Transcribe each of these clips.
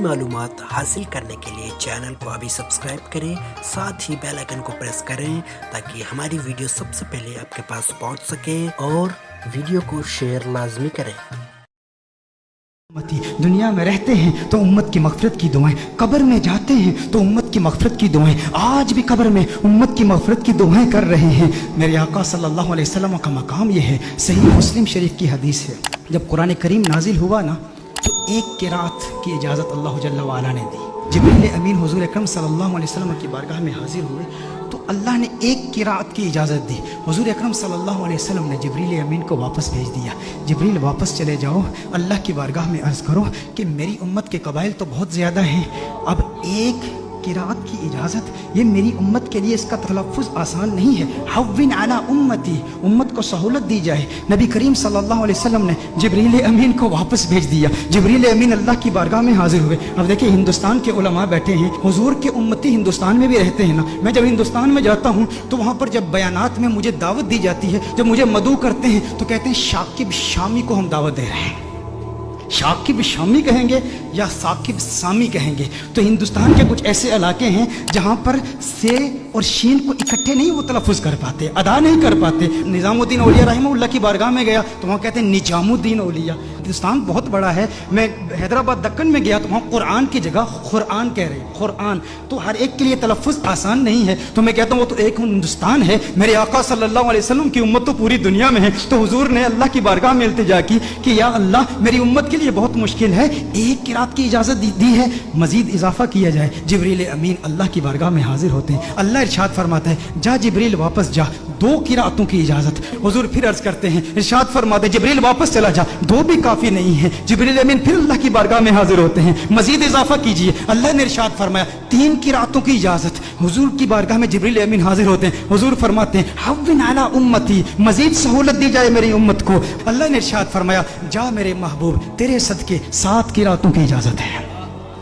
معلومات حاصل کرنے کے لیے چینل کو ابھی سبسکرائب کریں، ساتھ ہی بیل آئیکن کو پریس کریں تاکہ ہماری ویڈیو سب سے پہلے آپ کے پاس پہنچ سکے، اور ویڈیو کو شیئر لازمی کریں۔ دنیا میں رہتے ہیں تو امت کی مغفرت کی دعائیں، قبر میں جاتے ہیں تو امت کی مغفرت کی دعائیں، آج بھی قبر میں امت کی مغفرت کی دعائیں کر رہے ہیں۔ میرے آقا صلی اللہ علیہ وسلم کا مقام یہ ہے، صحیح مسلم شریف کی حدیث ہے، جب قرآن کریم نازل ہوا نا تو ایک قرات کی اجازت اللہ جل وعلا نے دی۔ جبریل امین حضور اکرم صلی اللہ علیہ وسلم کی بارگاہ میں حاضر ہوئے تو اللہ نے ایک قرات کی اجازت دی۔ حضور اکرم صلی اللہ علیہ وسلم نے جبریل امین کو واپس بھیج دیا، جبریل واپس چلے جاؤ، اللہ کی بارگاہ میں عرض کرو کہ میری امت کے قبائل تو بہت زیادہ ہیں، اب ایک قرات کی اجازت، یہ میری امت کے لیے اس کا تلفظ آسان نہیں ہے، حوّن علی امتی، امت کو سہولت دی جائے۔ نبی کریم صلی اللہ علیہ وسلم نے جبریل امین کو واپس بھیج دیا، جبریل امین اللہ کی بارگاہ میں حاضر ہوئے۔ اب دیکھیں ہندوستان کے علماء بیٹھے ہیں، حضور کے امتی ہندوستان میں بھی رہتے ہیں نا، میں جب ہندوستان میں جاتا ہوں تو وہاں پر جب بیانات میں مجھے دعوت دی جاتی ہے، جب مجھے مدعو کرتے ہیں تو کہتے ہیں شاکب شامی کو ہم دعوت دے رہے ہیں۔ شاکب شامی کہیں گے یا ثاقب سامی کہیں گے؟ تو ہندوستان کے کچھ ایسے علاقے ہیں جہاں پر سے اور شین کو اکٹھے نہیں وہ تلفظ کر پاتے، ادا نہیں کر پاتے۔ نظام الدین اولیاء رحمہ اللہ کی بارگاہ میں گیا تو وہاں کہتے ہیں نجام الدین اولیاء۔ ہندوستان بہت بڑا ہے، میں حیدرآباد دکن میں گیا تو وہاں قرآن کی جگہ قرآن کہہ رہے ہیں، قرآن، تو ہر ایک کے لیے تلفظ آسان نہیں ہے۔ تو میں کہتا ہوں وہ تو ایک ہندوستان ہے، میرے آقا صلی اللہ علیہ وسلم کی امت تو پوری دنیا میں ہے۔ تو حضور نے اللہ کی بارگاہ میں التجا کی کہ یا اللہ میری امت کے لیے بہت مشکل ہے، ایک قرات کی اجازت دی ہے، مزید اضافہ کیا جائے۔ جبریل امین اللہ کی بارگاہ میں حاضر ہوتے ہیں، اللہ ارشاد فرماتا ہے جا جبریل واپس جا، دو قراتوں کی اجازت۔ حضور پھر عرض کرتے ہیں، ارشاد فرماتے ہیں جبریل واپس چلا جا، دو بھی کافی نہیں ہے۔ جبریل امین پھر اللہ کی بارگاہ میں حاضر ہوتے ہیں، مزید اضافہ کیجئے۔ اللہ نے ارشاد فرمایا تین قراتوں کی اجازت۔ حضور کی بارگاہ میں جبریل امین حاضر ہوتے ہیں، حضور فرماتے ہیں حوّن علی امتی، مزید سہولت دی جائے میری امت کو۔ اللہ نے ارشاد فرمایا جا میرے محبوب، تیرے صدقے 7 قراتوں کی اجازت ہے۔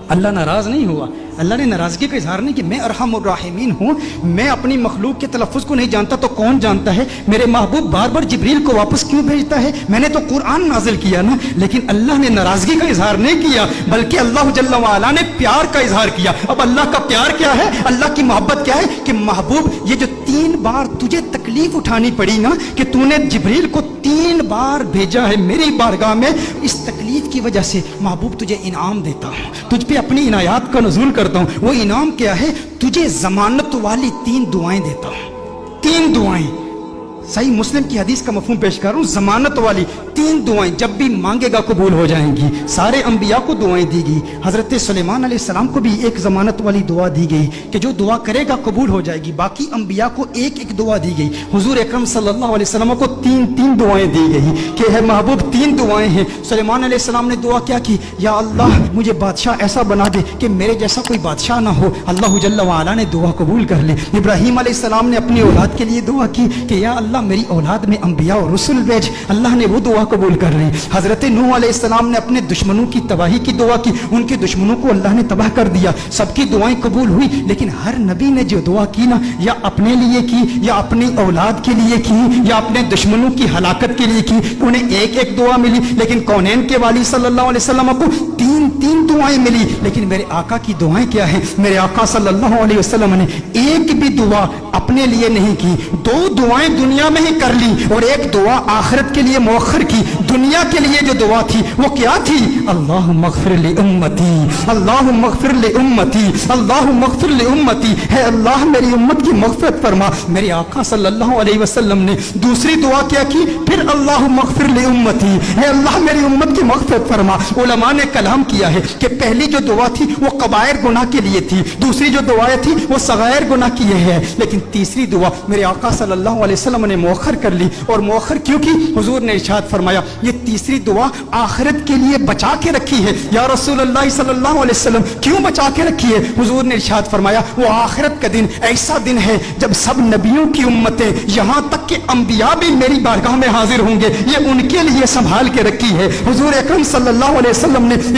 اللہ ناراض نہیں ہوا، اللہ نے ناراضگی کا اظہار نہیں کہ میں ارحم الراحمین ہوں، میں اپنی مخلوق کے تلفظ کو نہیں جانتا تو کون جانتا ہے؟ میرے محبوب بار بار جبریل کو واپس کیوں بھیجتا ہے؟ میں نے تو قرآن نازل کیا نا، لیکن اللہ نے ناراضگی کا اظہار نہیں کیا، بلکہ اللہ جل وعلا نے پیار کا اظہار کیا۔ اب اللہ کا پیار کیا ہے، اللہ کی محبت کیا ہے کہ محبوب یہ جو 3 بار تجھے تکلیف اٹھانی پڑی نا کہ تو نے جبریل کو 3 بار بھیجا ہے میری بارگاہ میں، اس تکلیف کی وجہ سے محبوب تجھے انعام دیتا ہوں، تجھ پہ اپنی عنایات کا نزول کرتا ہوں۔ وہ انعام کیا ہے؟ تجھے ضمانت والی 3 دعائیں دیتا ہوں، 3 دعائیں۔ صحیح مسلم کی حدیث کا مفہوم پیش کر رہا ہوں، ضمانت والی 3 دعائیں، جب بھی مانگے گا قبول ہو جائیں گی۔ سارے انبیاء کو دعائیں دی گئی، حضرت سلیمان علیہ السلام کو بھی ایک ضمانت والی دعا دی گئی کہ جو دعا کرے گا قبول ہو جائے گی، باقی انبیاء کو ایک ایک دعا دی گئی۔ حضور اکرم صلی اللہ علیہ وسلم کو 3 دعائیں دی گئی کہ ہے محبوب 3 دعائیں ہیں۔ سلیمان علیہ السلام نے دعا کیا کی؟ یا اللہ مجھے بادشاہ ایسا بنا دے کہ میرے جیسا کوئی بادشاہ نہ ہو۔ اللہ جل وعلا نے دعا قبول کر لی۔ ابراہیم علیہ السلام نے اپنی اولاد کے لیے دعا کی کہ یا اللہ میری اولاد میں انبیاء اور رسول بھیج، اللہ نے وہ دعا قبول کر لی۔ حضرت نوح علیہ السلام نے اپنے دشمنوں کی تباہی کی دعا کی، ان کے دشمنوں کو اللہ نے تباہ کر دیا، سب کی دعائیں قبول ہوئی، لیکن ہر نبی نے جو دعا کی نا، یا اپنے لیے کی یا اپنی اولاد کے لیے کی یا اپنے دشمنوں کی ہلاکت کے لیے کی، انہیں ایک ایک دعا ملی، لیکن کونین کے والی صلی اللہ علیہ وسلم کو 3 دعائیں ملی۔ لیکن میرے آقا کی دعائیں کیا ہیں؟ میرے آقا صلی اللہ علیہ وسلم نے ایک بھی دعا اپنے لیے نہیں کی، 2 دعائیں دنیا میں ہی کر لی اور ایک دعا آخرت کے لیے مؤخر کی۔ دنیا کے لیے جو دعا تھی وہ کیا تھی؟ اللہم اغفر لامتی، اللہم اغفر لامتی، اللہم اغفر لامتی، ہے اللہ میری امت کی مغفرت فرما۔ میرے آقا صلی اللہ علیہ وسلم نے دوسری دعا کیا کی؟ پھر اللہم اغفر لامتی، ہے اللہ میری امت کی مغفرت فرما۔ علماء نے کلام کیا ہے کہ پہلی جو دعا تھی وہ کبائر گناہ کے لیے تھی، دوسری جو دعائیں تھی وہ صغائر گناہ کی ہے، لیکن تیسری دعا میرے آقا صلی اللہ علیہ وسلم نے مؤخر کر لی۔ اور مؤخر کیوں کی؟ حضور نے ارشاد فرمایا یہ تیسری دعا آخرت کے لیے بچا کے رکھی ہے۔ یا رسول اللہ صلی اللہ علیہ وسلم کیوں بچا کے رکھی ہے؟ حضور نے ارشاد فرمایا وہ آخرت کا دن ایسا دن ہے جب سب نبیوں کی امتیں یہاں تک کہ انبیاء بھی میری بارگاہ میں حاضر ہوں گے، یہ ان کے لیے سنبھال کے رکھی ہے۔ حضور اکرم صلی اللہ علیہ وسلم نے